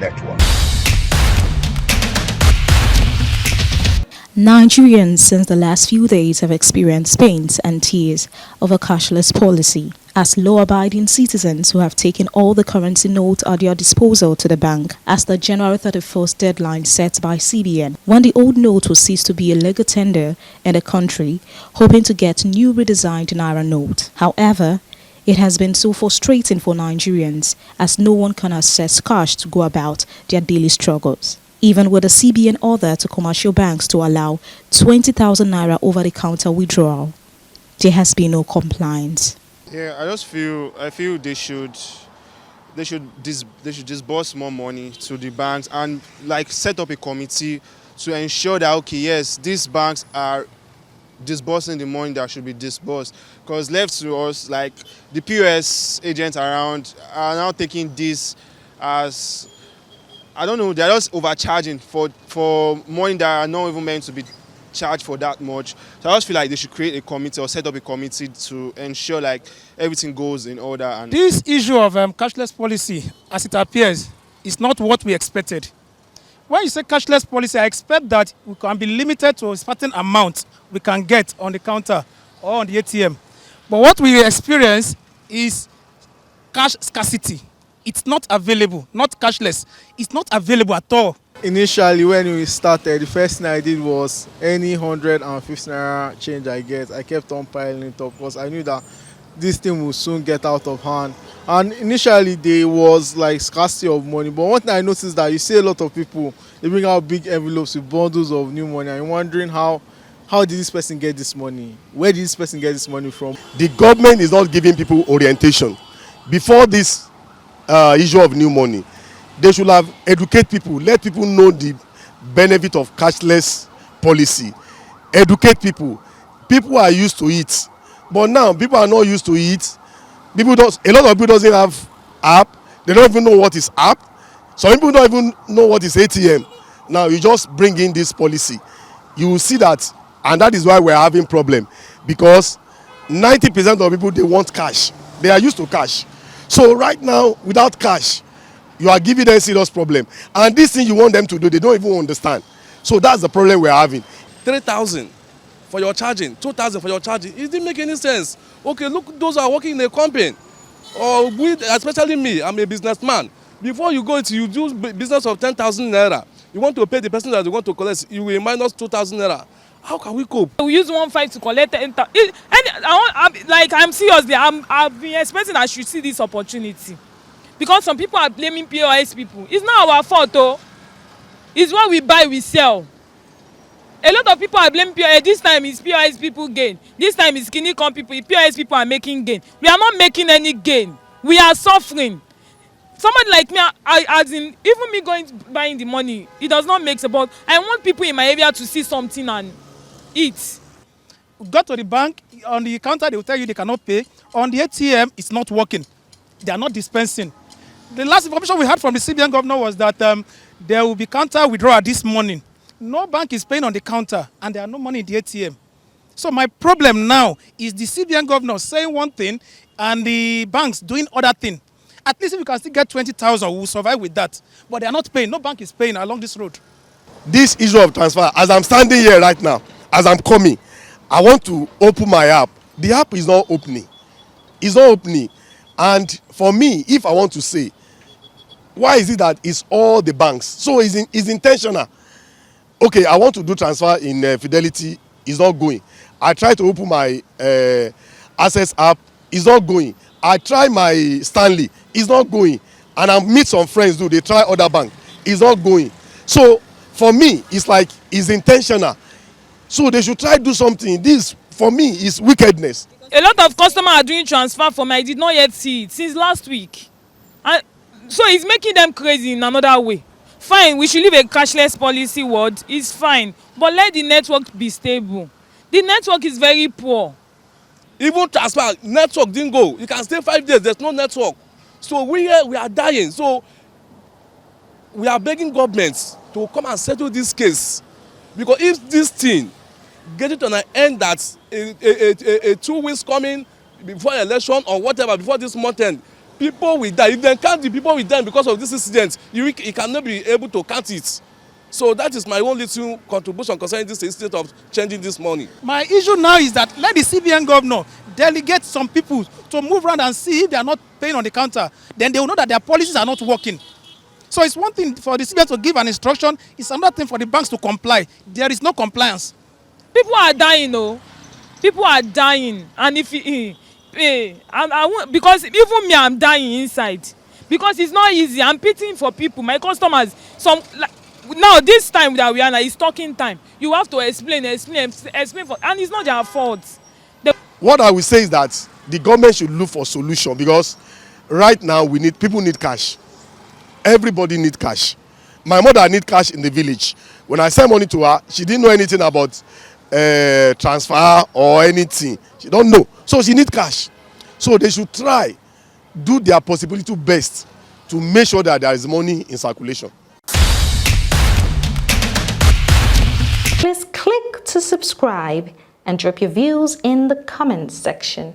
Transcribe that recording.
network. Nigerians since the last few days have experienced pains and tears of a cashless policy as law-abiding citizens who have taken all the currency notes at their disposal to the bank as the January 31st deadline set by CBN when the old note will cease to be a legal tender in the country, hoping to get new redesigned Naira note. However, it has been so frustrating for Nigerians as no one can access cash to go about their daily struggles. Even with the CBN order to commercial banks to allow 20,000 Naira over-the-counter withdrawal, there has been no compliance. Yeah, I feel they should disburse more money to the banks and like set up a committee to ensure that okay, yes, these banks are disbursing the money that should be disbursed. Because left to us, like the POS agents around are now taking this as, I don't know, they're just overcharging for money that are not even meant to be charged for that much. So I just feel like they should create a committee or set up a committee to ensure like everything goes in order. And this issue of cashless policy, as it appears, is not what we expected. When you say cashless policy, I expect that we can be limited to a certain amount we can get on the counter or on the ATM. But what we experience is cash scarcity. It's not available, not cashless. It's not available at all. Initially, when we started, the first thing I did was any 150 Naira change I get, I kept on piling it up because I knew that this thing will soon get out of hand. And initially, there was like scarcity of money. But one thing I noticed that you see a lot of people, they bring out big envelopes with bundles of new money. And you're wondering how did this person get this money? Where did this person get this money from? The government is not giving people orientation. Before this issue of new money, they should have educate people, let people know the benefit of cashless policy. Educate people. People are used to it, but now people are not used to it. A lot of people doesn't have app. They don't even know what is app. Some people don't even know what is ATM. Now you just bring in this policy, you will see that, and that is why we're having problem, because 90% of people, they want cash. They are used to cash. So right now, without cash, you are giving them serious problem. And this thing you want them to do, they don't even understand. So that's the problem we're having. 3,000 for your charging, 2,000 for your charging. It didn't make any sense. Okay, look, those are working in a company. Or especially me, I'm a businessman. Before you go you do business of 10,000 Naira, you want to pay the person that you want to collect, you will minus 2,000 Naira. How can we cope? We use 1.5 to collect 10,000. I'm seriously, I've been expecting I should see this opportunity. Because some people are blaming POS people. It's not our fault though. It's what we buy, we sell. A lot of people are blaming POS. This time it's POS people gain. This time it's skinny con people. POS people are making gain. We are not making any gain. We are suffering. Somebody like me, even me buying the money, it does not make sense. But I want people in my area to see something and eat. Go to the bank, on the counter they will tell you they cannot pay. On the ATM, it's not working. They are not dispensing. The last information we had from the CBN governor was that there will be counter withdrawal this morning. No bank is paying on the counter and there are no money in the ATM. So my problem now is the CBN governor saying one thing and the banks doing other thing. At least if we can still get 20,000, we will survive with that. But they are not paying. No bank is paying along this road. This issue of transfer, as I'm standing here right now, as I'm coming, I want to open my app. The app is not opening. It's not opening. And for me, if I want to say, why is it that it's all the banks? So it's intentional. Okay, I want to do transfer in Fidelity, it's not going. I try to open my Access app, it's not going. I try my Stanley, it's not going. And I meet some friends, they try other bank, it's not going. So for me, it's like, it's intentional. So they should try to do something. This, for me, is wickedness. A lot of customers are doing transfer for me. I did not yet see it since last week. And so it's making them crazy in another way. Fine, we should leave a cashless policy word. It's fine. But let the network be stable. The network is very poor. Even transfer, network didn't go. You can stay 5 days, there's no network. So we are dying. So we are begging governments to come and settle this case. Because if this thing get it on an end that a 2 weeks coming before election or whatever, before this month end, people will die. If they count the people will die because of this incident, you cannot be able to count it. So that is my own little contribution concerning this instead of changing this money. My issue now is that let the CBN governor delegate some people to move around and see if they are not paying on the counter. Then they will know that their policies are not working. So it's one thing for the CBN to give an instruction. It's another thing for the banks to comply. There is no compliance. People are dying, oh. People are dying, and if I won't, because even me, I'm dying inside because it's not easy. I'm pitying for people, my customers. Some like, now this time that we are now, it's talking time. You have to explain for, and it's not their fault. What I will say is that the government should look for solution, because right now people need cash. Everybody need cash. My mother need cash in the village. When I send money to her, she didn't know anything about transfer or anything. She don't know, so she need cash. So they should try do their possibility best to make sure that there is money in circulation. Please click to subscribe and drop your views in the comments section.